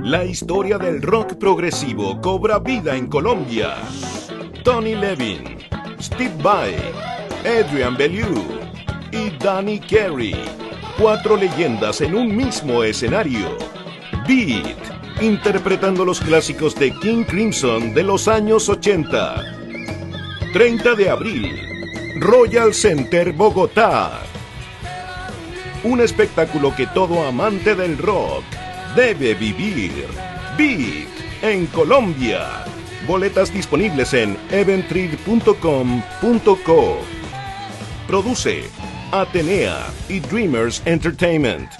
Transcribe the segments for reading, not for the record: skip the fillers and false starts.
La historia del rock progresivo cobra vida en Colombia. Tony Levin, Steve Vai, Adrian Belew y Danny Carey. 4 leyendas en un mismo escenario. Beat, interpretando los clásicos de King Crimson de los años 80. 30 de abril, Royal Center, Bogotá. Un espectáculo que todo amante del rock debe vivir. Beat en Colombia. Boletas disponibles en eventrip.com.co. Produce Atenea y Dreamers Entertainment.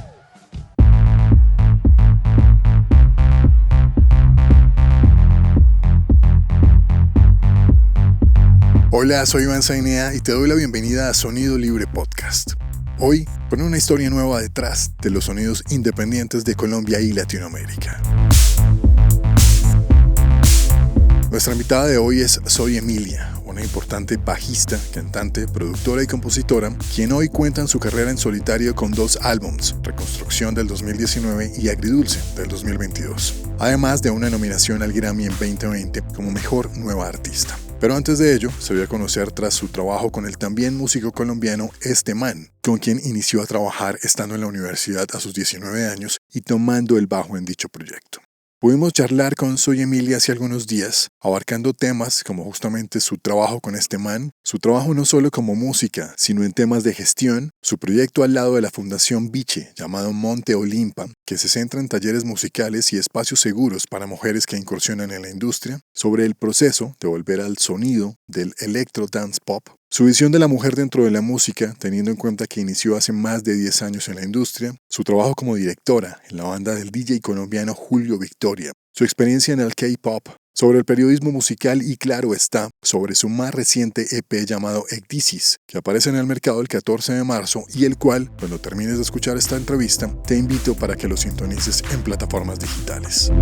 Hola, soy Iván Zainea y te doy la bienvenida a Sonido Libre Podcast. Hoy, con una historia nueva detrás de los sonidos independientes de Colombia y Latinoamérica. Nuestra invitada de hoy es Zoe Emilia, una importante bajista, cantante, productora y compositora, quien hoy cuenta en su carrera en solitario con 2 álbums, Reconstrucción del 2019 y Agridulce del 2022, además de una nominación al Grammy en 2020 como Mejor Nueva Artista. Pero antes de ello, se dio a conocer tras su trabajo con el también músico colombiano Este Man, con quien inició a trabajar estando en la universidad a sus 19 años y tomando el bajo en dicho proyecto. Pudimos charlar con Zoe Emilia hace algunos días, abarcando temas como justamente su trabajo con Este Man, su trabajo no solo como música, sino en temas de gestión, su proyecto al lado de la Fundación Biche, llamado Monte Olimpa, que se centra en talleres musicales y espacios seguros para mujeres que incursionan en la industria, sobre el proceso de volver al sonido del electro dance pop, su visión de la mujer dentro de la música, teniendo en cuenta que inició hace más de 10 años en la industria, su trabajo como directora en la banda del DJ colombiano Julio Victoria, su experiencia en el K-pop, sobre el periodismo musical y claro está, sobre su más reciente EP llamado Ecdisis, que aparece en el mercado el 14 de marzo y el cual, cuando termines de escuchar esta entrevista, te invito para que lo sintonices en plataformas digitales.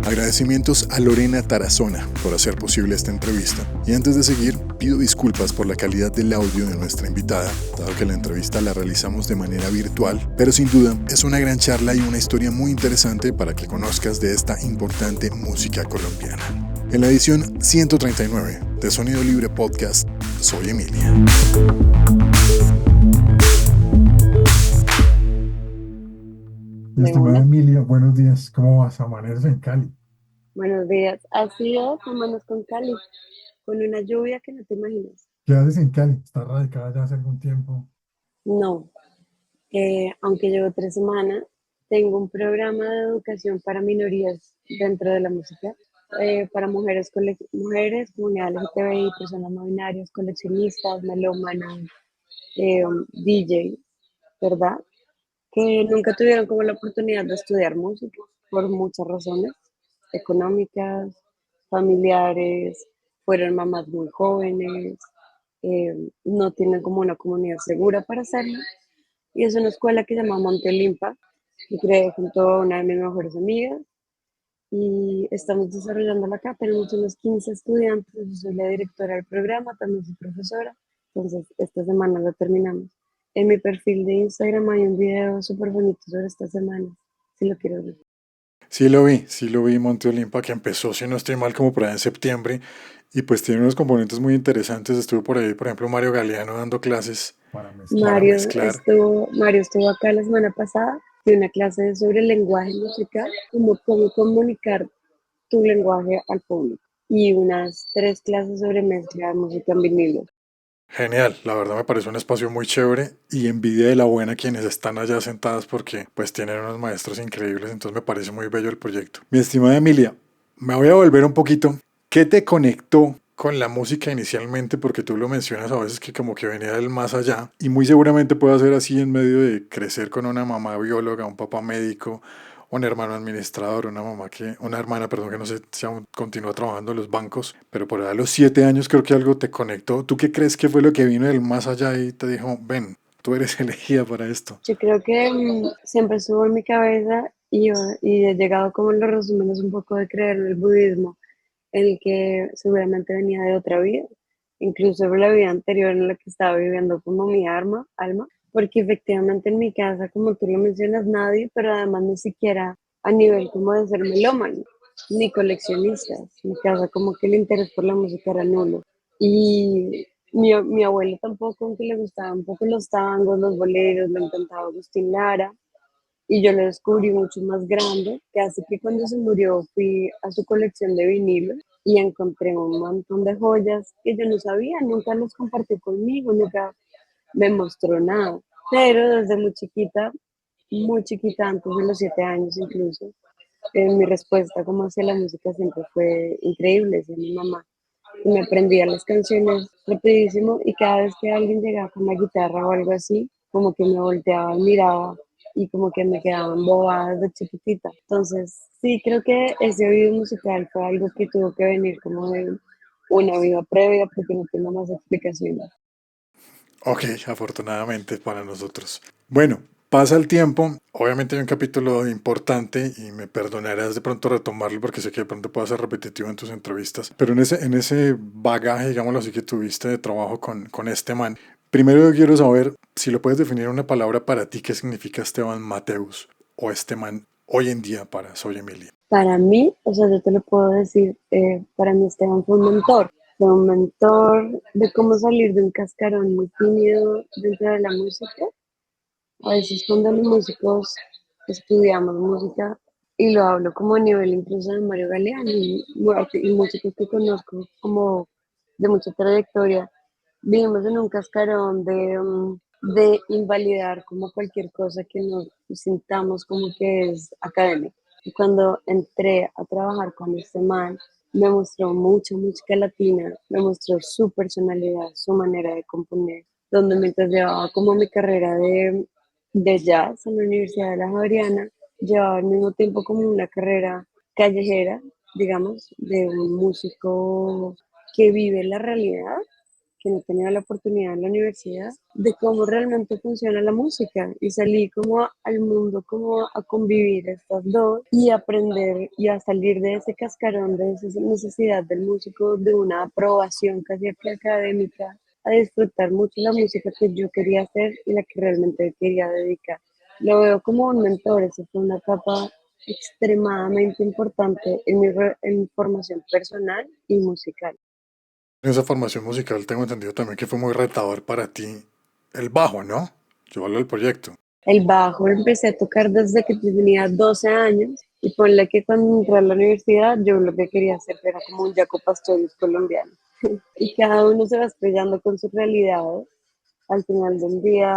Agradecimientos a Lorena Tarazona por hacer posible esta entrevista. Y antes de seguir, pido disculpas por la calidad del audio de nuestra invitada, dado que la entrevista la realizamos de manera virtual, pero sin duda es una gran charla y una historia muy interesante para que conozcas de esta importante música colombiana. En la edición 139 de Sonido Libre Podcast, soy Emilia. Estimada Emilia, buenos días. ¿Cómo vas? Amaneces en Cali. Buenos días. Así es, vámonos con Cali, con una lluvia que no te imaginas. ¿Qué haces en Cali? ¿Estás radicada ya hace algún tiempo? No, aunque llevo 3 semanas, tengo un programa de educación para minorías dentro de la música, para mujeres, mujeres, comunidad LGTBI, personas no binarias, coleccionistas, melómanos, DJ, ¿verdad? Que nunca tuvieron como la oportunidad de estudiar música por muchas razones económicas, familiares, fueron mamás muy jóvenes, no tienen como una comunidad segura para hacerlo. Y es una escuela que se llama Monte Olimpa, que creé junto a una de mis mejores amigas y estamos desarrollándola acá. Tenemos unos 15 estudiantes, yo soy la directora del programa, también soy profesora, entonces esta semana lo terminamos. En mi perfil de Instagram hay un video súper bonito sobre esta semana, si lo quieres ver. Sí lo vi Monte Olimpa, que empezó, si no estoy mal, como por ahí en septiembre, y pues tiene unos componentes muy interesantes. Estuvo por ahí, por ejemplo, Mario Galeano dando clases para mezclar. Mario estuvo acá la semana pasada, de una clase sobre el lenguaje musical, como cómo comunicar tu lenguaje al público, y unas 3 clases sobre mezcla de música en vinilo. Genial, la verdad me parece un espacio muy chévere y envidia de la buena quienes están allá sentadas porque pues tienen unos maestros increíbles, entonces me parece muy bello el proyecto. Mi estimada Emilia, me voy a volver un poquito. ¿Qué te conectó con la música inicialmente? Porque tú lo mencionas a veces que como que venía del más allá y muy seguramente puede ser así en medio de crecer con una mamá bióloga, un papá médico, un hermano administrador, una hermana, perdón, que no sé si aún continúa trabajando en los bancos, pero por ahí a los 7 años creo que algo te conectó. ¿Tú qué crees que fue lo que vino del más allá y te dijo, ven, tú eres elegida para esto? Yo creo que siempre estuvo en mi cabeza y he llegado como en los resúmenes un poco de creer en el budismo, en el que seguramente venía de otra vida, incluso de la vida anterior en la que estaba viviendo como mi alma, porque efectivamente en mi casa, como tú lo mencionas, nadie, pero además ni siquiera a nivel como de ser melómano, ni coleccionistas. En mi casa como que el interés por la música era nulo. Y mi abuelo tampoco, aunque le gustaban un poco los tangos, los boleros, le encantaba Agustín Lara, y yo lo descubrí mucho más grande, que hace que cuando se murió fui a su colección de vinilos y encontré un montón de joyas que yo no sabía, nunca los compartió conmigo, nunca me mostró nada. Pero desde muy chiquita, antes de los 7 años incluso, mi respuesta como hacia la música siempre fue increíble, decía mi mamá. Y me aprendía las canciones rapidísimo y cada vez que alguien llegaba con la guitarra o algo así, como que me volteaba, miraba y como que me quedaban bobadas de chiquitita. Entonces, sí, creo que ese oído musical fue algo que tuvo que venir como de una vida previa porque no tengo más explicaciones. Ok, afortunadamente para nosotros. Bueno, pasa el tiempo. Obviamente hay un capítulo importante y me perdonarás de pronto retomarlo porque sé que de pronto puede ser repetitivo en tus entrevistas. Pero en ese bagaje, digámoslo así, que tuviste de trabajo con este man, primero yo quiero saber si lo puedes definir en una palabra para ti, ¿qué significa Esteban Mateus o este man hoy en día para Soy Emilia? Para mí, o sea, yo te lo puedo decir, para mí Esteban fue un mentor de cómo salir de un cascarón muy tímido dentro de la música. A veces cuando los músicos estudiamos música, y lo hablo como a nivel incluso de Mario Galeano y músicos que conozco como de mucha trayectoria, vivimos en un cascarón de invalidar como cualquier cosa que nos sintamos como que es académico. Y cuando entré a trabajar con este man, me mostró mucha música latina, me mostró su personalidad, su manera de componer, donde mientras llevaba como mi carrera de jazz en la Universidad de La Javeriana, llevaba al mismo tiempo como una carrera callejera, digamos, de un músico que vive la realidad, que no tenía la oportunidad en la universidad, de cómo realmente funciona la música. Y salí como al mundo, como a convivir estas dos y aprender y a salir de ese cascarón, de esa necesidad del músico, de una aprobación casi que académica, a disfrutar mucho la música que yo quería hacer y la que realmente quería dedicar. Lo veo como un mentor, esa fue una etapa extremadamente importante en mi formación personal y musical. En esa formación musical tengo entendido también que fue muy retador para ti el bajo, ¿no? Yo hablo del proyecto. El bajo empecé a tocar desde que tenía 12 años y ponle que cuando entré a la universidad yo lo que quería hacer era como un Jaco Pastorius colombiano. Y cada uno se va estrellando con su realidad. Al final del día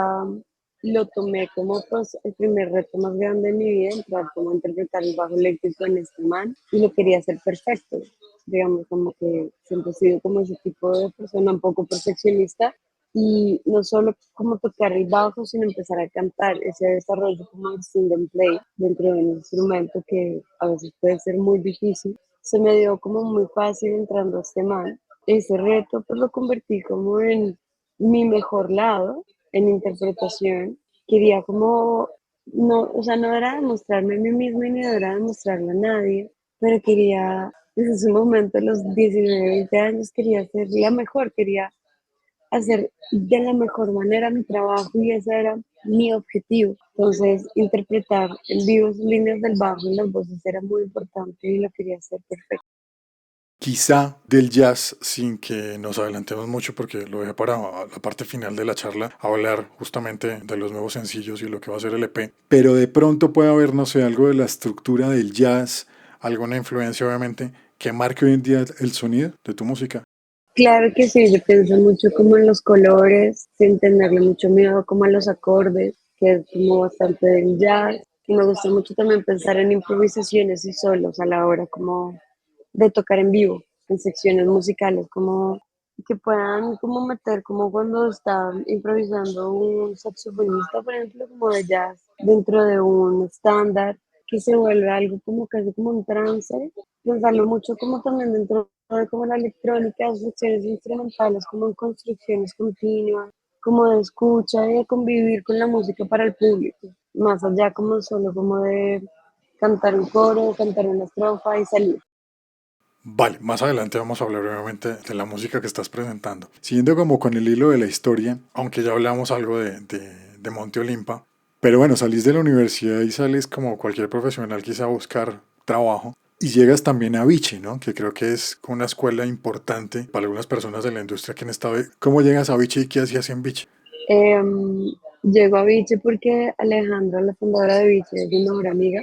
lo tomé como pues, el primer reto más grande de mi vida, entrar como a interpretar el bajo eléctrico en este man y lo quería hacer perfecto. Digamos, como que siempre he sido como ese tipo de persona un poco perfeccionista y no solo como tocar el bajo, sino empezar a cantar, ese desarrollo como el sing and play dentro de un instrumento que a veces puede ser muy difícil. Se me dio como muy fácil entrando a este man. Ese reto pues lo convertí como en mi mejor lado en interpretación. Quería como, no, o sea, no era demostrarme a mí misma ni era demostrarle a nadie, pero quería, desde ese momento, a los 19 20 años, quería ser la mejor, quería hacer de la mejor manera mi trabajo y ese era mi objetivo. Entonces, interpretar en vivo sus líneas del bajo y las voces era muy importante y lo quería hacer perfecto. Quizá del jazz, sin que nos adelantemos mucho, porque lo dejé para la parte final de la charla, hablar justamente de los nuevos sencillos y lo que va a ser el EP. Pero de pronto puede haber, no sé, algo de la estructura del jazz, alguna influencia obviamente, que marque hoy en día el sonido de tu música. Claro que sí, yo pienso mucho como en los colores, sin tenerle mucho miedo como a los acordes, que es como bastante del jazz. Y me gusta mucho también pensar en improvisaciones y solos a la hora como de tocar en vivo, en secciones musicales, como que puedan como meter como cuando está improvisando un saxofonista, por ejemplo, como de jazz, dentro de un estándar, que se vuelve algo como casi como un trance, pensarlo mucho como también dentro de como la electrónica, secciones instrumentales, como en construcciones continuas, como de escucha y de convivir con la música para el público, más allá como solo como de cantar un coro, cantar una estrofa y salir. Vale, más adelante vamos a hablar obviamente de la música que estás presentando. Siguiendo como con el hilo de la historia, aunque ya hablamos algo de de Monte Olimpa. Pero bueno, salís de la universidad y sales como cualquier profesional quizá a buscar trabajo. Y llegas también a Vichy, ¿no? Que creo que es una escuela importante para algunas personas de la industria que han estado. ¿Cómo llegas a Vichy y qué hacías en Vichy? Llego a Viche porque Alejandra, la fundadora de Viche, es mi mejor amiga.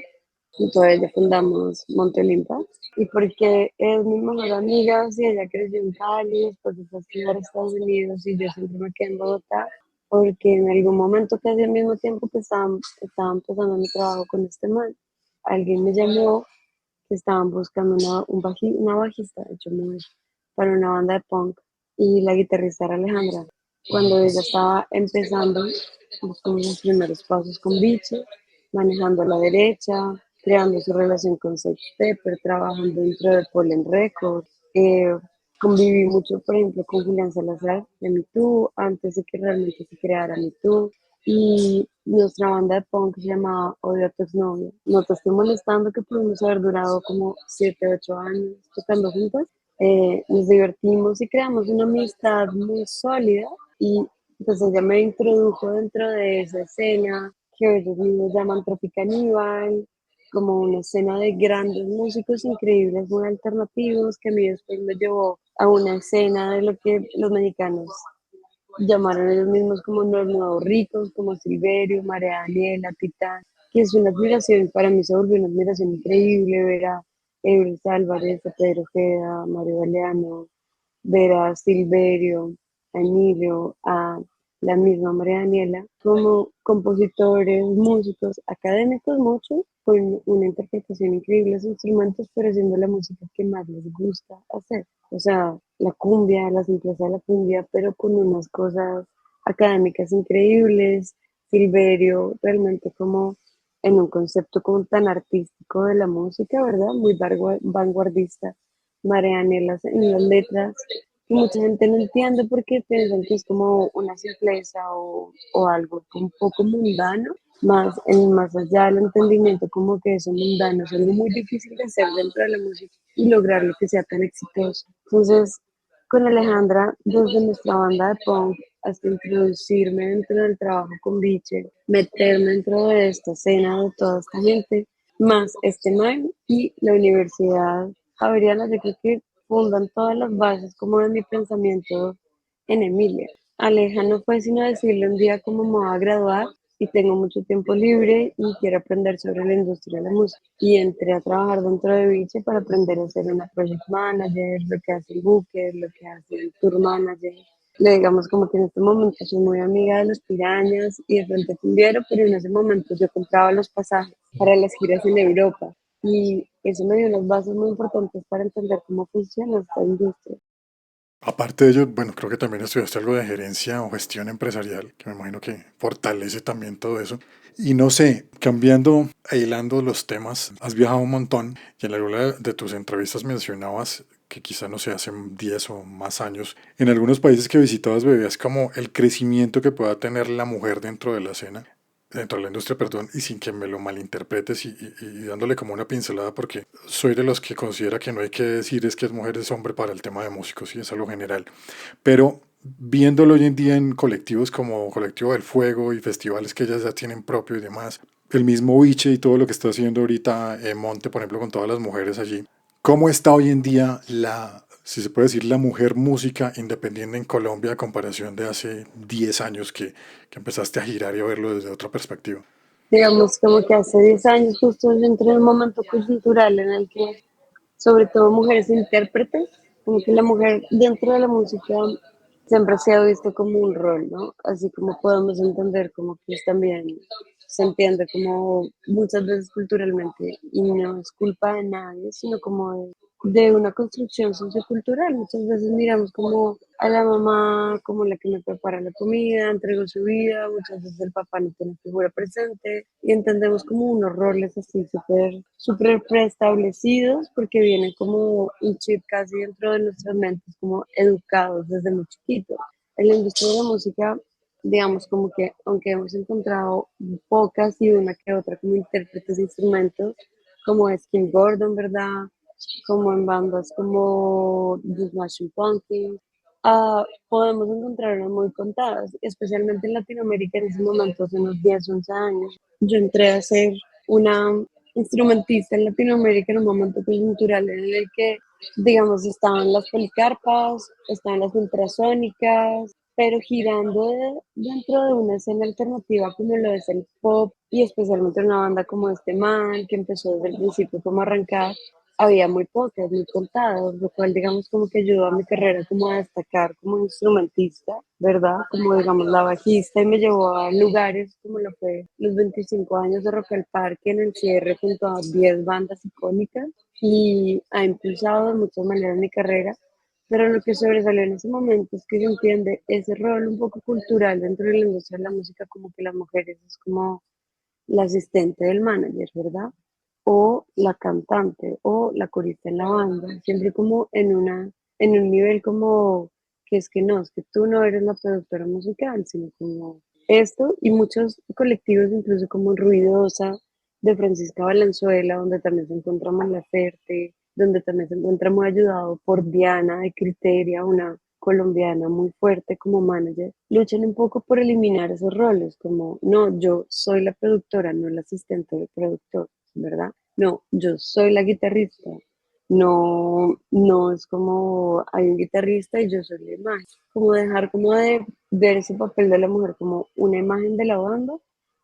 Entonces ya fundamos Monte Olimpa. Y porque es mi mejor amiga, si ella creció en Cali, después de estudiar a Estados Unidos y yo siempre me quedé en Bogotá, porque en algún momento, casi al mismo tiempo que estaba empezando mi trabajo con este man, alguien me llamó que estaban buscando una bajista, de hecho, mujer, para una banda de punk y la guitarrista era Alejandra. Cuando ella estaba empezando, buscamos los primeros pasos con Biche, manejando a la derecha, creando su relación con Sex Pepper, trabajando dentro de Pollen Records. Conviví mucho, por ejemplo, con Julián Salazar de Me Too, antes de que realmente se creara Me Too. Y nuestra banda de punk se llamaba Odio a tu exnovio. No te estoy molestando que pudimos haber durado como 7, 8 años tocando juntas. Nos divertimos y creamos una amistad muy sólida y pues ella me introdujo dentro de esa escena que ellos mismos llaman Tropicaníbal, como una escena de grandes músicos increíbles, muy alternativos, que a mí después me llevó a una escena de lo que los mexicanos llamaron ellos mismos como los nuevos ricos, como Silverio, María Daniela, Titán, que es una admiración, para mí se volvió una admiración increíble ver a Euris Álvarez, a Pedro Ojeda, a Mario Galeano, ver a Silverio, a Emilio, a la misma María Daniela, como compositores, músicos, académicos muchos, con una interpretación increíble de sus instrumentos, pero haciendo la música que más les gusta hacer. O sea, la cumbia, la simpleza de la cumbia, pero con unas cosas académicas increíbles. Silverio, realmente como en un concepto como tan artístico de la música, ¿verdad? Muy vanguardista. María Daniela en las letras, que mucha gente no entiende porque piensan que es como una simpleza o algo un poco mundano, más allá del entendimiento como que eso mundano es algo muy difícil de hacer dentro de la música y lograrlo que sea tan exitoso. Entonces, con Alejandra, desde nuestra banda de punk hasta introducirme dentro del trabajo con Biche, meterme dentro de esta escena de toda esta gente, más este man y la Universidad Javeriana, yo creo que fundan todas las bases como de mi pensamiento en Emilia. Aleja no fue sino decirle un día como me voy a graduar y tengo mucho tiempo libre y quiero aprender sobre la industria de la música. Y entré a trabajar dentro de Viche para aprender a ser una project manager, lo que hace el booker, lo que hace el tour manager. Le digamos como que en este momento soy muy amiga de los pirañas y de frente cumbiero, pero en ese momento yo compraba los pasajes para las giras en Europa. Y eso me dio unas bases muy importantes para entender cómo funciona esta industria. Aparte de ello, bueno, creo que también estudiaste algo de gerencia o gestión empresarial, que me imagino que fortalece también todo eso. Y no sé, cambiando e hilando los temas, has viajado un montón y en alguna de tus entrevistas mencionabas que quizá, no sé, hace 10 o más años, en algunos países que visitabas veías como el crecimiento que pueda tener la mujer dentro de la escena, dentro de la industria, perdón, y sin que me lo malinterpretes y dándole como una pincelada, porque soy de los que considera que no hay que decir es que es mujer, es hombre para el tema de músicos, y es algo general. Pero viéndolo hoy en día en colectivos como Colectivo del Fuego y festivales que ellas ya tienen propio y demás, el mismo Biche y todo lo que está haciendo ahorita Monte, por ejemplo, con todas las mujeres allí, ¿cómo está hoy en día la, si se puede decir, la mujer música independiente en Colombia a comparación de hace 10 años que empezaste a girar y a verlo desde otra perspectiva? Digamos, como que hace 10 años justo yo entré en un momento coyuntural en el que, sobre todo mujeres intérpretes, como que la mujer dentro de la música siempre se ha visto como un rol, ¿no? Así como podemos entender como que también se entiende como muchas veces culturalmente, y no es culpa de nadie, sino como de una construcción sociocultural. Muchas veces miramos como a la mamá como la que me prepara la comida, entregó su vida, muchas veces el papá no tiene figura presente y entendemos como unos roles así súper preestablecidos porque vienen como un chip casi dentro de nuestras mentes, como educados desde muy chiquitos. En la industria de la música, digamos como que aunque hemos encontrado pocas y una que otra como intérpretes de instrumentos, como es Kim Gordon, ¿verdad? Como en bandas como The Smashing Pumpkins, podemos encontrarlas muy contadas, especialmente en Latinoamérica en ese momento, hace unos 10 11 años. Yo entré a ser una instrumentista en Latinoamérica en un momento coyuntural en el que, digamos, estaban las policarpas, estaban las ultrasónicas, pero girando dentro de una escena alternativa como lo es el pop y especialmente una banda como este man que empezó desde el principio como a arrancar, había muy pocas, muy contadas, lo cual digamos como que ayudó a mi carrera como a destacar como instrumentista, ¿verdad? Como digamos la bajista y me llevó a lugares como lo fue los 25 años de Rock al Parque en el cierre junto a 10 bandas icónicas y ha impulsado de muchas maneras mi carrera. Pero lo que sobresalió en ese momento es que se entiende ese rol un poco cultural dentro de la industria de la música, como que las mujeres es como la asistente del manager, ¿verdad? O la cantante o la corista en la banda, siempre como en un nivel como que es que no, es que tú no eres la productora musical, sino como esto y muchos colectivos, incluso como Ruidosa de Francisca Valenzuela, donde también se encuentra Mon Laferte, donde también se encuentra muy ayudado por Diana de Criteria, una colombiana muy fuerte como manager, luchan un poco por eliminar esos roles, como, no, yo soy la productora, no la asistente del productor, ¿verdad? No, yo soy la guitarrista. No, no es como hay un guitarrista y yo soy la imagen. Como dejar como de ver ese papel de la mujer como una imagen de la banda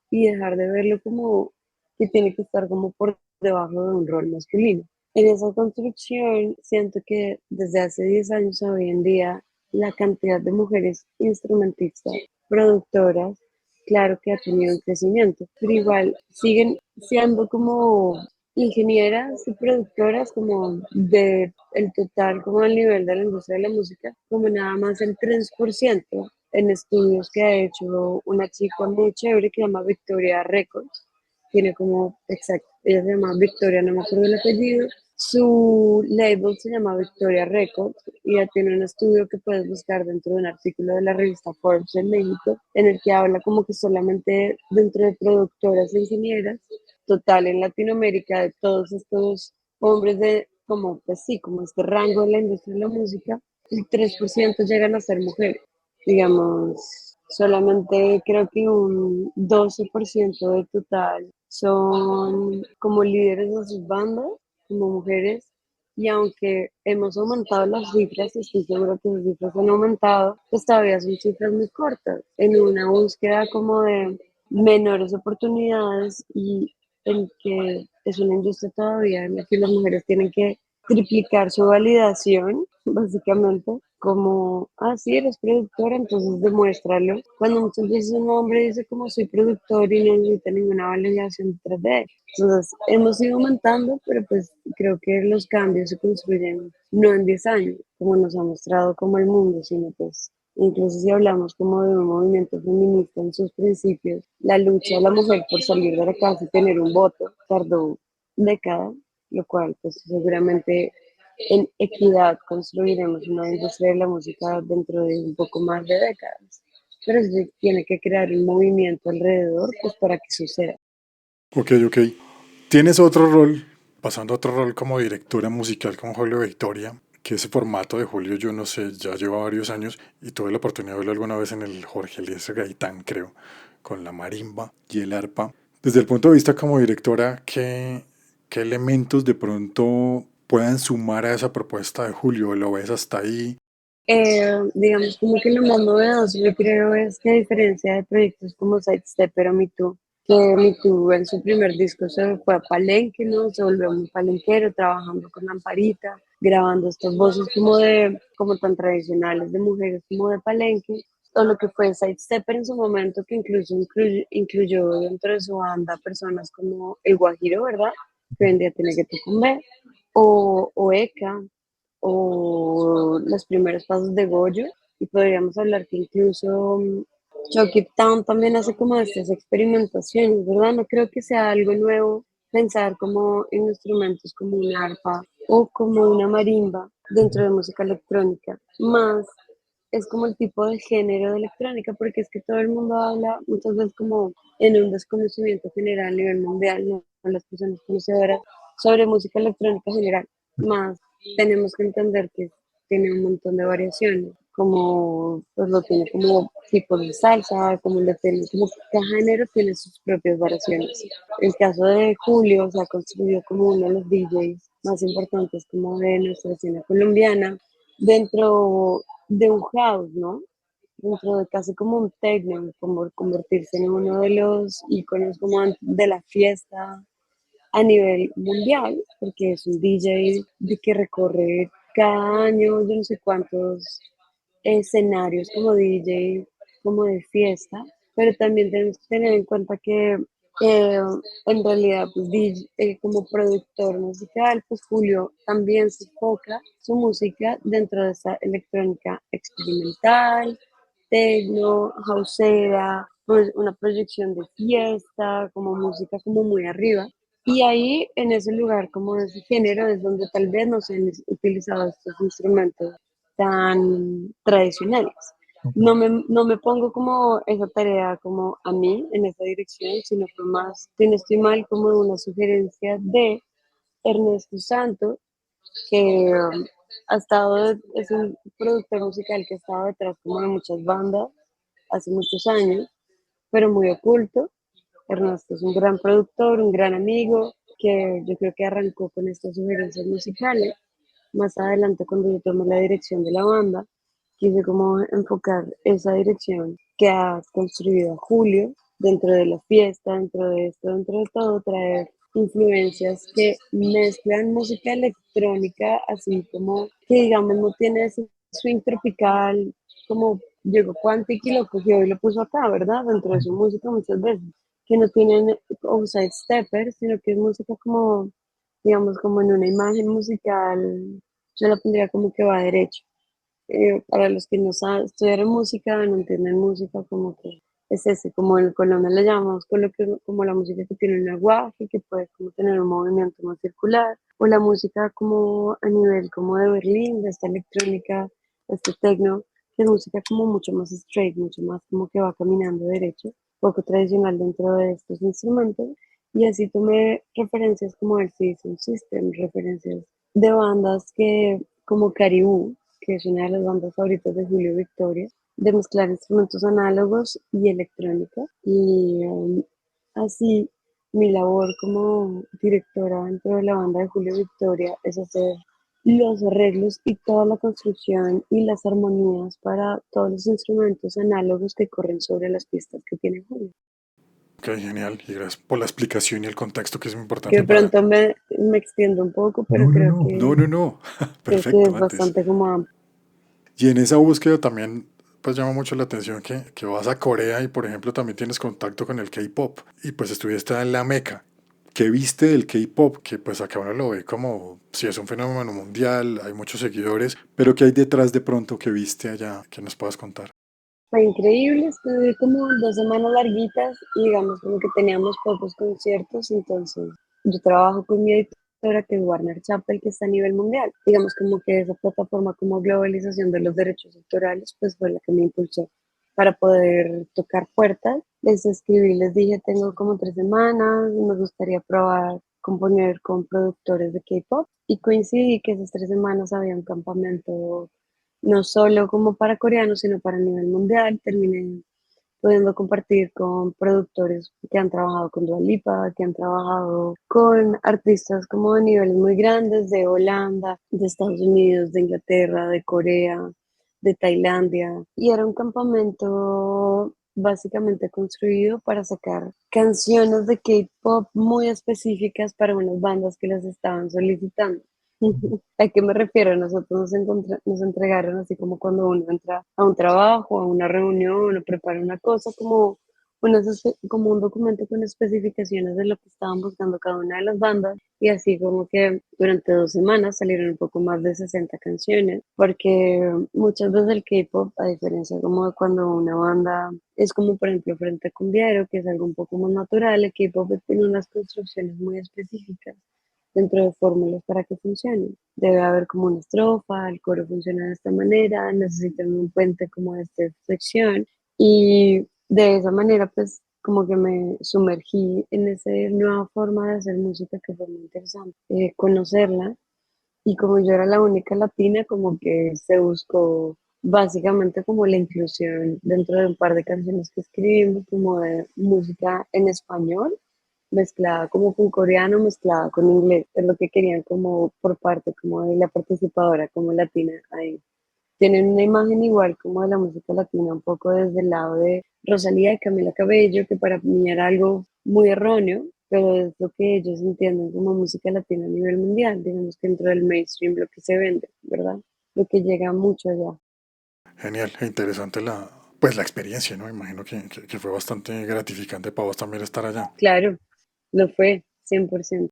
y dejar de verlo como que tiene que estar como por debajo de un rol masculino. En esa construcción siento que desde hace 10 años a hoy en día la cantidad de mujeres instrumentistas, productoras, claro que ha tenido un crecimiento, pero igual siguen siendo como ingenieras y productoras como de el total, como al nivel de la industria de la música, como nada más el 3% en estudios que ha hecho una chica muy chévere que se llama Victoria Records, tiene como, exacto, ella se llama Victoria, no me acuerdo el apellido, su label se llama Victoria Records y ya tiene un estudio que puedes buscar dentro de un artículo de la revista Forbes en México, en el que habla como que solamente dentro de productoras e ingenieras, total en Latinoamérica, de todos estos hombres de, como, pues sí, como este rango de la industria de la música, el 3% llegan a ser mujeres. Digamos, solamente creo que un 12% del total son como líderes de sus bandas, como mujeres, y aunque hemos aumentado las cifras, y estoy segura que las cifras han aumentado, pues todavía son cifras muy cortas, en una búsqueda como de menores oportunidades y en que es una industria todavía en la que las mujeres tienen que triplicar su validación, básicamente, como, ah, sí, eres productora, entonces demuéstralo. Cuando muchas veces un hombre dice como soy productor y no necesita ninguna validación detrás de él. Entonces, hemos ido aumentando, pero pues creo que los cambios se construyen no en 10 años, como nos ha mostrado como el mundo, sino pues incluso si hablamos como de un movimiento feminista en sus principios, la lucha de la mujer por salir de la casa y tener un voto tardó décadas, lo cual pues seguramente en equidad construiremos una industria de la música dentro de un poco más de décadas. Pero se tiene que crear un movimiento alrededor pues para que suceda. Ok, ok. Tienes otro rol, pasando a otro rol como directora musical con Julio Victoria, que ese formato de Julio, yo no sé, ya lleva varios años y tuve la oportunidad de verlo alguna vez en el Jorge Eliezer Gaitán, creo, con la marimba y el arpa. Desde el punto de vista como directora, ¿qué elementos de pronto puedan sumar a esa propuesta de Julio? ¿Lo ves hasta ahí? Digamos como que lo más novedoso yo creo es que a diferencia de proyectos como Sidestepper o Me Too, que Me Too en su primer disco se fue a Palenque, ¿no? Se volvió muy palenquero, trabajando con Lamparita, grabando estas voces como de, como tan tradicionales de mujeres como de Palenque, o lo que fue Sidestepper en su momento, que incluso incluyó dentro de su banda personas como El Guajiro, ¿verdad? Que hoy en día tiene que Tucumbe, o Eka, o los primeros pasos de Goyo, y podríamos hablar que incluso Chucky Town también hace como estas experimentaciones, ¿verdad? No creo que sea algo nuevo pensar como en instrumentos como un arpa o como una marimba dentro de música electrónica, más es como el tipo de género de electrónica, porque es que todo el mundo habla muchas veces como en un desconocimiento general a nivel mundial, no las personas conocedoras sobre música electrónica general, más tenemos que entender que tiene un montón de variaciones, como pues lo tiene como tipo de salsa, como le tiene, como cada género tiene sus propias variaciones. El caso de Julio se ha construido como uno de los DJs más importantes como de nuestra escena colombiana, dentro de un house, ¿no? Dentro de casi como un techno, como convertirse en uno de los íconos como de la fiesta a nivel mundial, porque es un DJ de que recorre cada año yo no sé cuántos escenarios como DJ, como de fiesta, pero también tenemos que tener en cuenta que en realidad pues, como productor musical, pues Julio también se enfoca su música dentro de esa electrónica experimental, techno, houseera, pues una proyección de fiesta, como música como muy arriba. Y ahí, en ese lugar, como de ese género, es donde tal vez no se han utilizado estos instrumentos tan tradicionales. No me pongo como esa tarea como a mí en esa dirección, sino que más, si no estoy mal, como una sugerencia de Ernesto Santos, que ha estado, es un productor musical que ha estado detrás como de muchas bandas hace muchos años, pero muy oculto. Ernesto es un gran productor, un gran amigo, que yo creo que arrancó con estas sugerencias musicales. Más adelante, cuando yo tomé la dirección de la banda, quise como enfocar esa dirección que ha construido Julio dentro de la fiesta, dentro de esto, dentro de todo, traer influencias que mezclan música electrónica, así como que digamos no tiene ese swing tropical, como llegó Quantic y lo cogió y lo puso acá, ¿verdad? Dentro de su música muchas veces, que no tienen outside stepper, sino que es música como, digamos, como en una imagen musical, yo la pondría como que va derecho. Para los que no saben, estudiar música, no entienden música, como que es ese, como en Colombia le llamamos como la música que tiene un aguaje, que puede como tener un movimiento más circular, o la música como a nivel como de Berlín, de esta electrónica, este techno, que es música como mucho más straight, mucho más como que va caminando derecho, poco tradicional dentro de estos instrumentos, y así tomé referencias como el System, referencias de bandas que como Caribú, que es una de las bandas favoritas de Julio Victoria, de mezclar instrumentos análogos y electrónica. Y así mi labor como directora dentro de la banda de Julio Victoria es hacer los arreglos y toda la construcción y las armonías para todos los instrumentos análogos que corren sobre las pistas que tiene Julio. Ok, genial. Y gracias por la explicación y el contexto que es muy Que importante de para... pronto me extiendo un poco, pero No, no, no. No, no, no. creo que Perfecto, es antes. bastante como amplio. Y en esa búsqueda también, pues llama mucho la atención que vas a Corea y, por ejemplo, también tienes contacto con el K-pop. Y pues estuviste en la Meca. ¿Qué viste del K-pop? Que pues acá uno lo ve como, si es un fenómeno mundial, hay muchos seguidores, pero ¿qué hay detrás de pronto que viste allá que nos puedas contar? Fue increíble, estuve como 2 semanas larguitas y digamos como que teníamos pocos conciertos, entonces yo trabajo con mi editora que es Warner Chappell, que está a nivel mundial. Digamos como que esa plataforma como globalización de los derechos autorales, pues fue la que me impulsó para poder tocar puertas. Les escribí, les dije, tengo como 3 semanas y me gustaría probar componer con productores de K-pop y coincidí que esas 3 semanas había un campamento no solo como para coreanos, sino para nivel mundial. Terminé pudiendo compartir con productores que han trabajado con Dua Lipa, que han trabajado con artistas como de niveles muy grandes de Holanda, de Estados Unidos, de Inglaterra, de Corea, de Tailandia. Y era un campamento básicamente construido para sacar canciones de K-pop muy específicas para unas bandas que las estaban solicitando. ¿A qué me refiero? Nosotros nos entregaron así como cuando uno entra a un trabajo, a una reunión, o prepara una cosa, como un documento con especificaciones de lo que estaban buscando cada una de las bandas. Y así como que durante 2 semanas salieron un poco más de 60 canciones, porque muchas veces el K-pop, a diferencia como de cuando una banda es como por ejemplo Frente Cumbiero, que es algo un poco más natural, el K-pop tiene unas construcciones muy específicas dentro de fórmulas para que funcione. Debe haber como una estrofa, el coro funciona de esta manera, necesitan un puente como de esta sección y de esa manera pues como que me sumergí en esa nueva forma de hacer música que fue muy interesante, conocerla y como yo era la única latina como que se buscó básicamente como la inclusión dentro de un par de canciones que escribimos, como de música en español, mezclada como con coreano, mezclada con inglés, es lo que querían como por parte como de la participadora como latina ahí. Tienen una imagen igual como de la música latina, un poco desde el lado de Rosalía y Camila Cabello, que para mí era algo muy erróneo, pero es lo que ellos entienden como música latina a nivel mundial, digamos que dentro del mainstream lo que se vende, ¿verdad? Lo que llega mucho allá. Genial e interesante pues la experiencia, ¿no? Imagino que fue bastante gratificante para vos también estar allá. Claro, lo fue, 100%.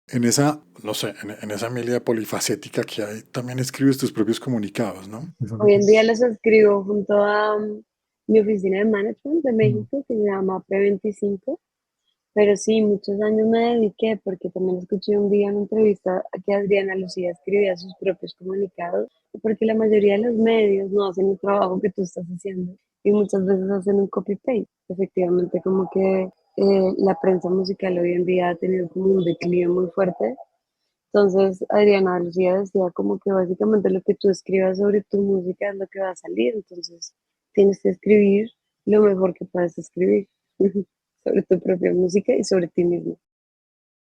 En esa, no sé, en esa Emilia polifacética que hay, también escribes tus propios comunicados, ¿no? Hoy en día los escribo junto a mi oficina de management de México, que se llama P25. Pero sí, muchos años me dediqué porque también escuché un día en una entrevista a que Adriana Lucía escribía sus propios comunicados, porque la mayoría de los medios no hacen el trabajo que tú estás haciendo y muchas veces hacen un copy-paste. Efectivamente, como que la prensa musical hoy en día ha tenido como un declive muy fuerte. Entonces, Adriana Lucía decía como que básicamente lo que tú escribas sobre tu música es lo que va a salir. Entonces, tienes que escribir lo mejor que puedas escribir sobre tu propia música y sobre ti mismo.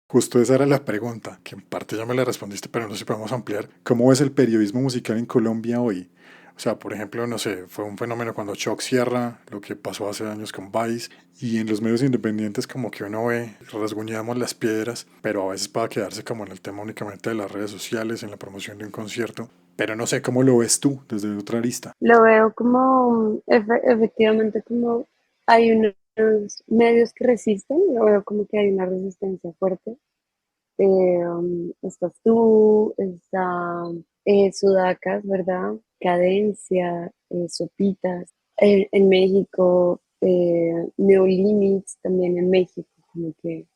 Justo esa era la pregunta, que en parte ya me la respondiste, pero no sé si podemos ampliar. ¿Cómo ves el periodismo musical en Colombia hoy? O sea, por ejemplo, no sé, fue un fenómeno cuando Choc cierra, lo que pasó hace años con Vice, y en los medios independientes como que uno ve, rasguñamos las piedras, pero a veces para quedarse como en el tema únicamente de las redes sociales, en la promoción de un concierto. Pero no sé, ¿cómo lo ves tú desde otra arista? Lo veo como, efectivamente, como hay unos medios que resisten, lo veo como que hay una resistencia fuerte. Estás tú, está Sudacas, ¿verdad? Cadencia, Sopitas. En México, Neolimits también en México, como que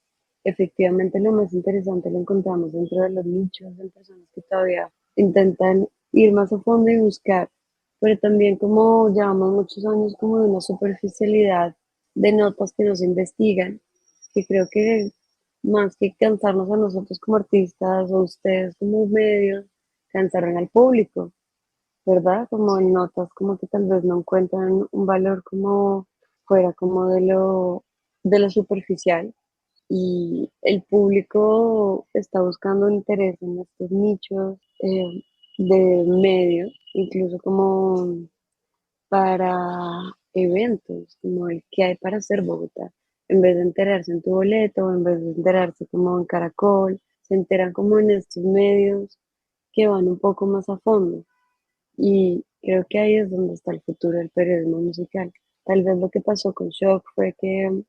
efectivamente lo más interesante lo encontramos dentro de los nichos de personas que todavía intentan ir más a fondo y buscar, pero también como llevamos muchos años como de una superficialidad de notas que no se investigan, que creo que más que cansarnos a nosotros como artistas o ustedes como medios, cansaron al público, ¿verdad? Como en notas como que tal vez no encuentran un valor como fuera como de lo superficial y el público está buscando un interés en estos nichos de medios, incluso como para eventos, como el que hay para hacer Bogotá. En vez de enterarse en tu boleto, en vez de enterarse como en Caracol, se enteran como en estos medios que van un poco más a fondo. Y creo que ahí es donde está el futuro del periodismo musical. Tal vez lo que pasó con Shock fue que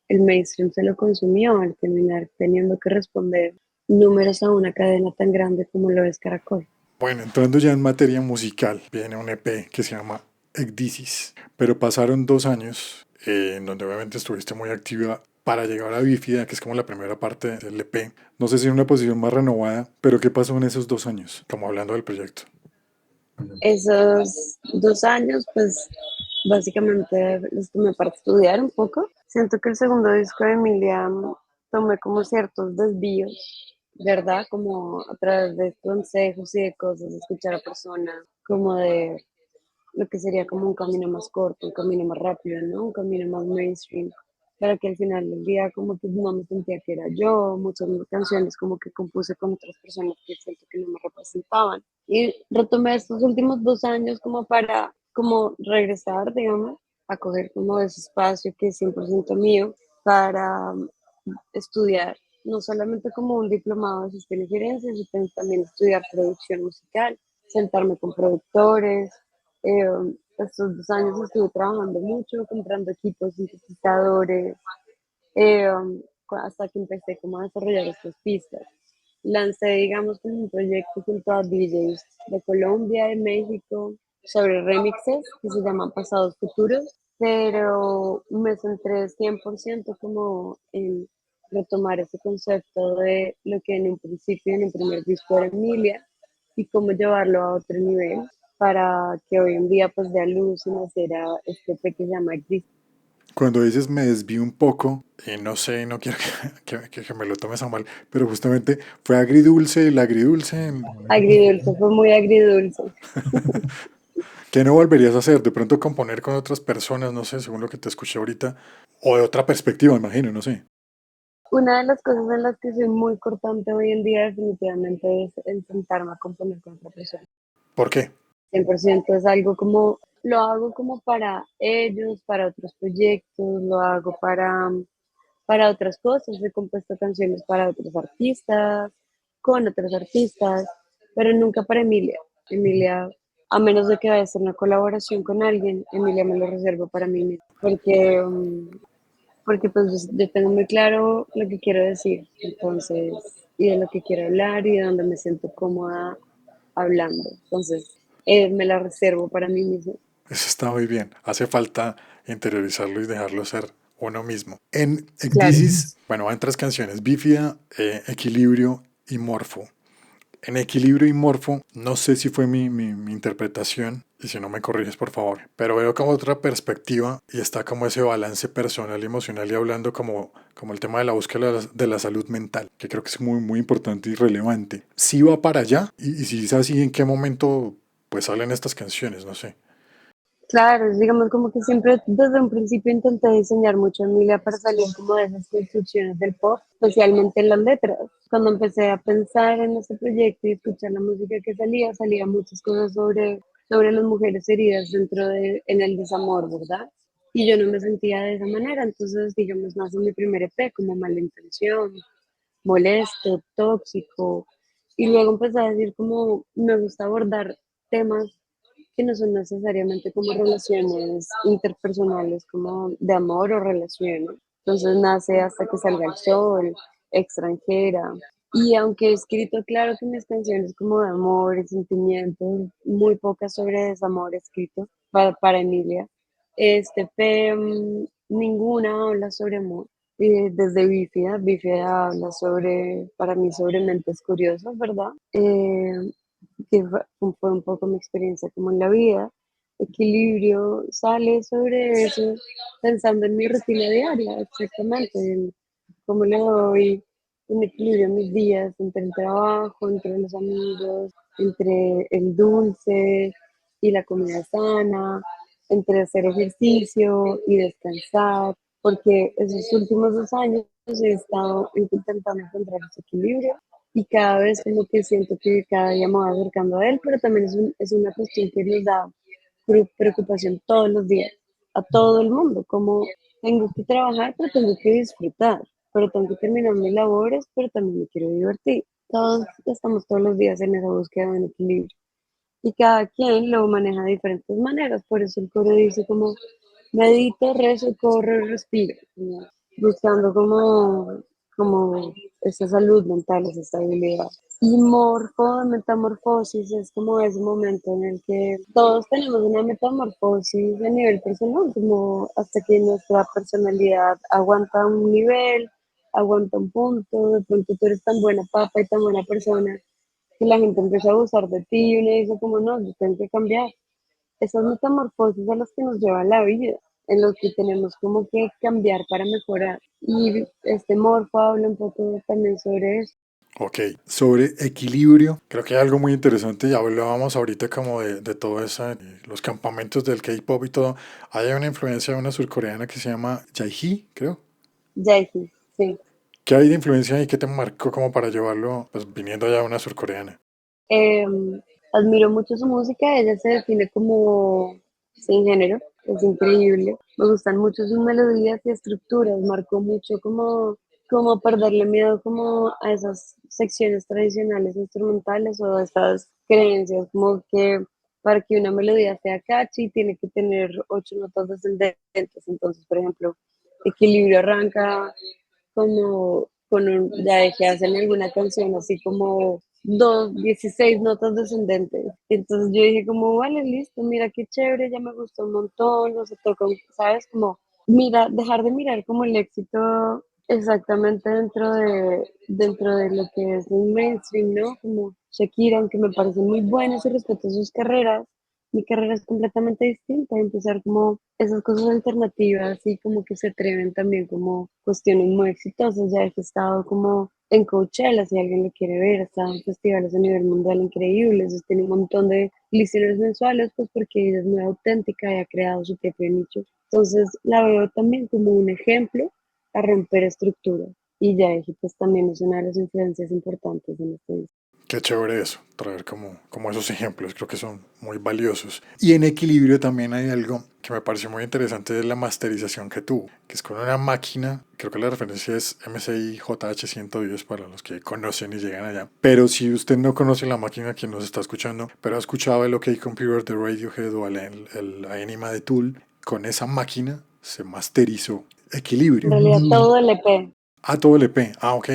el mainstream se lo consumió al terminar teniendo que responder números a una cadena tan grande como lo es Caracol. Bueno, entrando ya en materia musical, viene un EP que se llama Ecdisis, pero pasaron 2 años en donde obviamente estuviste muy activa para llegar a Bífida, que es como la primera parte del EP. No sé si en una posición más renovada, pero ¿qué pasó en esos 2 años? Como hablando del proyecto. Esos 2 años, pues básicamente los tomé para estudiar un poco. Siento que el segundo disco de Emilia tomé como ciertos desvíos, ¿verdad? Como a través de consejos y de cosas, de escuchar a personas, como de lo que sería como un camino más corto, un camino más rápido, ¿no? Un camino más mainstream, para que al final del día como que no me sentía que era yo, muchas canciones como que compuse con otras personas que siento que no me representaban. Y retomé estos últimos 2 años como para como regresar, digamos, a coger como ese espacio que es 100% mío para estudiar, no solamente como un diplomado de gestión y gerencia, sino también estudiar producción musical, sentarme con productores. Eh, Estos 2 años estuve trabajando mucho, comprando equipos, sintetizadores, eh, hasta que empecé como a desarrollar estas pistas. Lancé, digamos, como un proyecto junto a DJs de Colombia, de México, sobre remixes que se llaman Pasados Futuros, pero me centré 100% como en retomar ese concepto de lo que en un principio, en el primer disco era Emilia, y cómo llevarlo a otro nivel para que hoy en día pues dé a luz y naciera este EP que se llama Gris. Cuando dices me desvío un poco, no sé, no quiero que me lo tomes a mal, pero justamente fue agridulce, el agridulce. Agridulce, fue muy agridulce. ¿Qué no volverías a hacer? De pronto componer con otras personas, no sé, según lo que te escuché ahorita, o de otra perspectiva, imagino, no sé. Una de las cosas en las que soy muy cortante hoy en día definitivamente es el sentarme a componer con otra persona. ¿Por qué? 100% es algo como, lo hago como para ellos, para otros proyectos, lo hago para otras cosas. He compuesto canciones para otros artistas, con otros artistas, pero nunca para Emilia. Emilia, a menos de que vaya a hacer una colaboración con alguien, Emilia me lo reservo para mí misma, porque pues yo tengo muy claro lo que quiero decir, entonces, y de lo que quiero hablar y de donde me siento cómoda hablando. Entonces, me la reservo para mí misma. Eso está muy bien. Hace falta interiorizarlo y dejarlo ser uno mismo. En Claro. Ecdisis, bueno, van tres canciones, Bífida, Equilibrio y Morfo. En Equilibrio y Morfo, no sé si fue mi interpretación, y si no me corriges por favor, pero veo como otra perspectiva y está como ese balance personal y emocional y hablando como el tema de la búsqueda de la salud mental, que creo que es muy, muy importante y relevante. Si va para allá, y si es así, ¿en qué momento pues salen estas canciones? No sé. Claro, digamos como que siempre desde un principio intenté diseñar mucho a Emilia para salir como de esas construcciones del pop, especialmente en las letras. Cuando empecé a pensar en este proyecto y escuchar la música que salía muchas cosas sobre las mujeres heridas en el desamor, ¿verdad? Y yo no me sentía de esa manera, entonces digamos nace mi primer EP como Mala Intención, Molesto, Tóxico, y luego empecé a decir como me gusta abordar temas que no son necesariamente como relaciones interpersonales, como de amor o relaciones. Entonces nace Hasta que salga el sol, Extranjera. Y aunque he escrito, claro que mis canciones como de amor y sentimientos, muy pocas sobre desamor escrito para Emilia, ninguna habla sobre amor. Desde Bífida habla sobre, para mí, sobre mentes curiosas, ¿verdad? Fue un poco mi experiencia como en la vida. Equilibrio sale sobre eso, pensando en mi rutina diaria, exactamente, en cómo le doy un equilibrio en mis días entre el trabajo, entre los amigos, entre el dulce y la comida sana, entre hacer ejercicio y descansar, porque esos últimos 2 años he estado intentando encontrar ese equilibrio y cada vez como que siento que cada día me voy acercando a él, pero también es una cuestión que nos da preocupación todos los días, a todo el mundo, como tengo que trabajar, pero tengo que disfrutar, pero tengo que terminar mis labores, pero también me quiero divertir. Todos estamos todos los días en esa búsqueda de un equilibrio y cada quien lo maneja de diferentes maneras, por eso el coro dice como medito, rezo, corro, respiro, como buscando como esa salud mental, esa estabilidad. Y morfo, metamorfosis, es como ese momento en el que todos tenemos una metamorfosis a nivel personal, como hasta que nuestra personalidad aguanta un nivel, aguanta un punto, de pronto tú eres tan buena papa y tan buena persona que la gente empieza a abusar de ti y uno dice como no, yo tengo que cambiar. Esas metamorfosis a las que nos lleva la vida, en los que tenemos como que cambiar para mejorar. Y este morfo habla un poco también sobre eso. Ok, sobre equilibrio, creo que hay algo muy interesante, ya hablábamos ahorita como de todo eso, los campamentos del K-pop y todo. Hay una influencia de una surcoreana que se llama Jaehi, creo. Jackie, sí. ¿Qué hay de influencia ahí que te marcó como para llevarlo, pues viniendo ya de una surcoreana? Eh, Admiro mucho su música, ella se define como sin género, es increíble. Me gustan mucho sus melodías y estructuras, marcó mucho como perderle miedo como a esas secciones tradicionales instrumentales o a esas creencias, como que para que una melodía sea catchy tiene que tener 8 notas descendentes. Entonces, por ejemplo, Equilibrio arranca como ya dejé hacen alguna canción así como 16 notas descendentes. Entonces yo dije como, vale, listo, mira qué chévere, ya me gustó un montón, no se toca, ¿sabes? Como, mira, dejar de mirar como el éxito exactamente dentro de lo que es un mainstream, ¿no? Como Shakira, aunque me parecen muy buenas y respeto sus carreras, mi carrera es completamente distinta, empezar como esas cosas alternativas y como que se atreven también como cuestiones muy exitosas. Ya he estado como en Coachella, si alguien lo quiere ver, he estado en festivales a nivel mundial increíbles, tiene un montón de listeners mensuales, pues porque ella es muy auténtica y ha creado su propio nicho. Entonces la veo también como un ejemplo a romper estructuras. Y Yaeji pues también es una de las influencias importantes en este disco. Qué chévere eso, traer como esos ejemplos, creo que son muy valiosos. Y en equilibrio también hay algo que me pareció muy interesante de la masterización que tuvo, que es con una máquina, creo que la referencia es MSI JH110 para los que conocen y llegan allá. Pero si usted no conoce la máquina, quien nos está escuchando, pero ha escuchado el OK Computer de Radiohead o el Enema de Tool, con esa máquina se masterizó En equilibrio. realidad todo el EP, Ah, todo el EP, ok.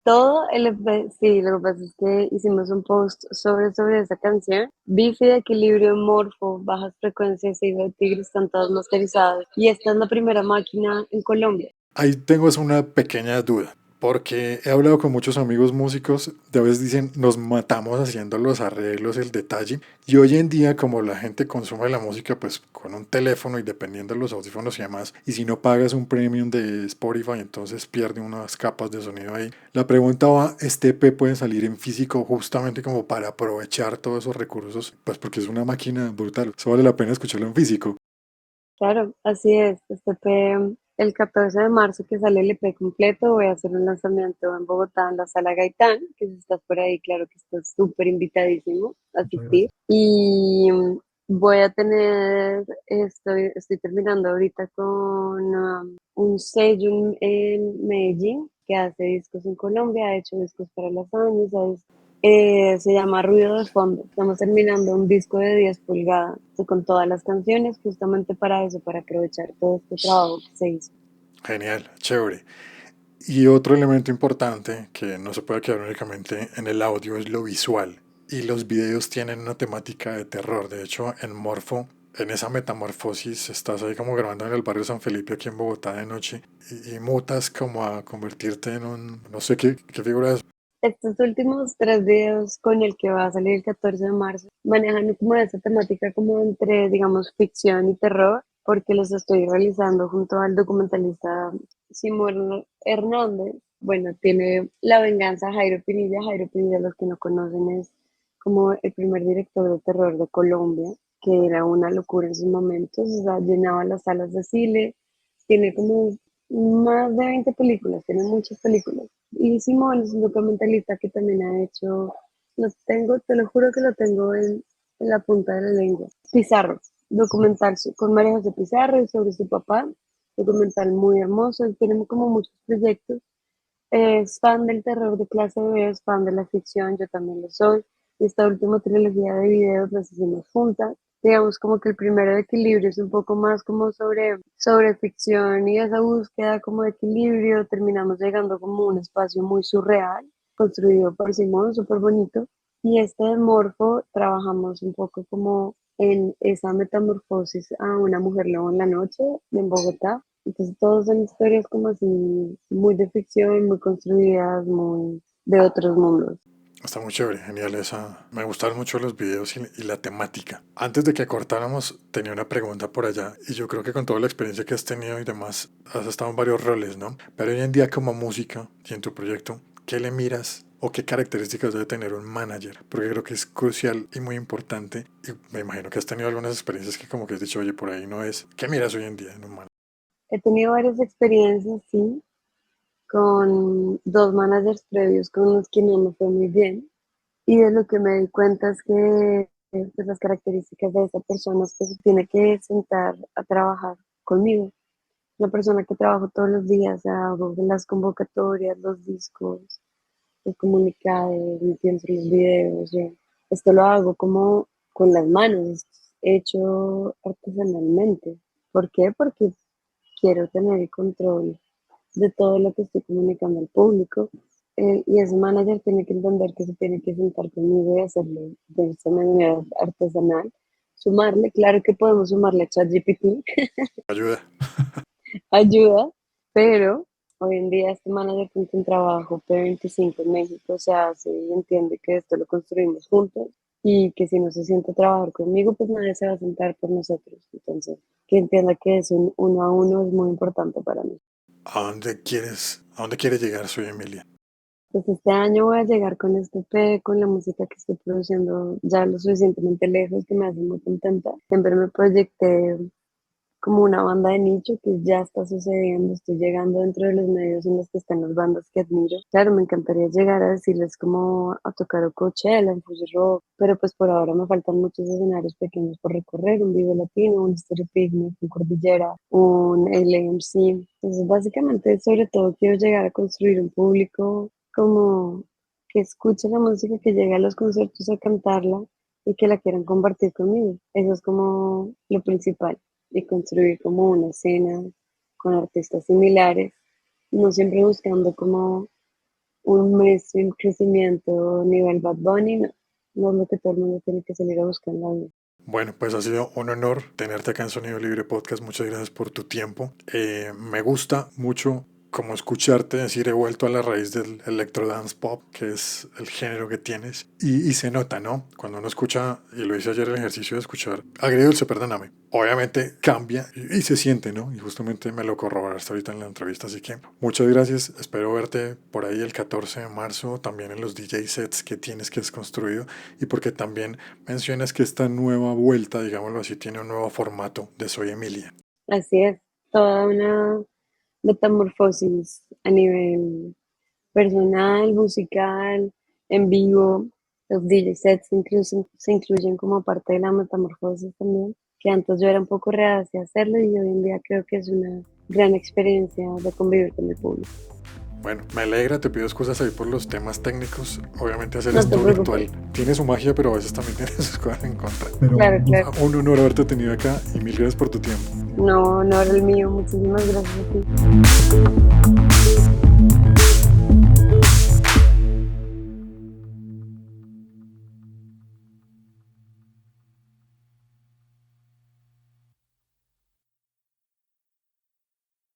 todo el EP, sí, lo que pasa es que hicimos un post sobre esa canción. Bifi de equilibrio, morfo, bajas frecuencias, hijo de tigre están todos masterizados. Y esta es la primera máquina en Colombia. Ahí tengo es una pequeña duda, porque he hablado con muchos amigos músicos, de a veces dicen nos matamos haciendo los arreglos, el detalle, y hoy en día como la gente consume la música pues con un teléfono y dependiendo de los audífonos y demás, y si no pagas un premium de Spotify entonces pierde unas capas de sonido ahí. La pregunta va, ¿este EP puede salir en físico justamente como para aprovechar todos esos recursos? Pues porque es una máquina brutal, eso vale la pena escucharlo en físico. Claro, así es. Este EP, el 14 de marzo que sale el EP completo, voy a hacer un lanzamiento en Bogotá en la Sala Gaitán, que si estás por ahí, claro que estás súper invitadísimo a Muchas asistir. gracias. Y voy a tener, estoy terminando ahorita con un sello en Medellín que hace discos en Colombia, ha hecho discos para los años, se llama Ruido de Fondo. Estamos terminando un disco de 10 pulgadas con todas las canciones, justamente para eso, para aprovechar todo este trabajo que se hizo. Genial, chévere. Y otro elemento importante que no se puede quedar únicamente en el audio es lo visual. Y los videos tienen una temática de terror. De hecho, en Morfo, en esa metamorfosis, estás ahí como grabando en el barrio San Felipe aquí en Bogotá de noche y mutas como a convertirte en un, no sé qué figura es. Estos últimos 3 videos con el que va a salir el 14 de marzo manejan como esa temática como entre, digamos, ficción y terror, porque los estoy realizando junto al documentalista Simón Hernández. Bueno, tiene La Venganza Jairo Pinilla. Jairo Pinilla, los que no conocen, es como el primer director de terror de Colombia, que era una locura en sus momentos, o sea, llenaba las salas de cine, tiene como más de 20 películas, tiene muchas películas. Y Simón es un documentalista que también ha hecho, lo tengo, te lo juro que lo tengo en la punta de la lengua. Pizarro, documental con María José Pizarro y sobre su papá, documental muy hermoso, y tenemos como muchos proyectos. Es fan del terror de clase B, es fan de la ficción, yo también lo soy. Y esta última trilogía de videos las hicimos juntas. Digamos como que el primero de equilibrio es un poco más como sobre ficción y esa búsqueda como de equilibrio. Terminamos llegando como a un espacio muy surreal, construido por Simón, súper bonito. Y este de Morfo trabajamos un poco como en esa metamorfosis a una mujer lobo en la noche en Bogotá. Entonces, todos son historias como así, muy de ficción, muy construidas, muy de otros mundos. Está muy chévere, genial esa. Me gustan mucho los videos y la temática. Antes de que cortáramos, tenía una pregunta por allá y yo creo que con toda la experiencia que has tenido y demás, has estado en varios roles, ¿no? Pero hoy en día como música y en tu proyecto, ¿qué le miras o qué características debe tener un manager? Porque creo que es crucial y muy importante y me imagino que has tenido algunas experiencias que como que has dicho, oye, por ahí no es. ¿Qué miras hoy en día en un manager? He tenido varias experiencias, sí, con dos managers previos con los que no me fue muy bien. Y de lo que me di cuenta es que pues, las características de esa persona es que se tiene que sentar a trabajar conmigo. Una persona que trabajo todos los días, hago las convocatorias, los discos, los comunicados, me pienso los videos. Esto lo hago como con las manos, es hecho artesanalmente. ¿Por qué? Porque quiero tener el control de todo lo que estoy comunicando al público. Y ese manager tiene que entender que se tiene que sentar conmigo y hacerlo de esta manera artesanal. Sumarle, claro que podemos sumarle a ChatGPT, Ayuda. ayuda, pero hoy en día este manager con quien trabajo, P25 en México, se hace y entiende que esto lo construimos juntos y que si no se siente a trabajar conmigo, pues nadie se va a sentar por nosotros. Entonces, que entienda que es un uno a uno es muy importante para mí. A dónde quieres llegar, soy Emilia? Pues este año voy a llegar con este EP, con la música que estoy produciendo ya lo suficientemente lejos que me hace muy contenta. Siempre me proyecté como una banda de nicho que ya está sucediendo, estoy llegando dentro de los medios en los que están las bandas que admiro. Claro, me encantaría llegar a decirles como a tocar o Coachella, en Fuji Rock, pero pues por ahora me faltan muchos escenarios pequeños por recorrer, un Vive Latino, un Stereo Picnic, un Cordillera, un LAMC. Entonces básicamente sobre todo quiero llegar a construir un público como que escuche la música, que llegue a los conciertos a cantarla y que la quieran compartir conmigo. Eso es como lo principal y construir como una escena con artistas similares, no siempre buscando como un mainstream crecimiento nivel Bad Bunny, no, no es lo que todo el mundo tiene que salir a buscar en la vida. Bueno, pues ha sido un honor tenerte acá en Sonido Libre Podcast. Muchas gracias por tu tiempo. Me gusta mucho como escucharte decir he vuelto a la raíz del electro dance pop, que es el género que tienes, y se nota, ¿no? Cuando uno escucha, y lo hice ayer el ejercicio de escuchar Agridulce, perdóname, obviamente cambia y se siente, ¿no? Y justamente me lo corroboraste ahorita en la entrevista, así que muchas gracias, espero verte por ahí el 14 de marzo, también en los DJ sets que tienes, que has construido, y porque también mencionas que esta nueva vuelta, digámoslo así, tiene un nuevo formato de Soy Emilia. Así es, toda una metamorfosis a nivel personal, musical, en vivo. Los DJ sets incluso se incluyen como parte de la metamorfosis también, que antes yo era un poco reacia a hacerlo y hoy en día creo que es una gran experiencia de convivir con el público. Bueno, me alegra, te pido excusas ahí por los temas técnicos. Obviamente hacer No te esto preocupes. virtual tiene su magia, pero a veces también tiene sus cosas en contra. Pero Claro, claro. un honor haberte tenido acá y mil gracias por tu tiempo. No, no era el mío. Muchísimas gracias a ti.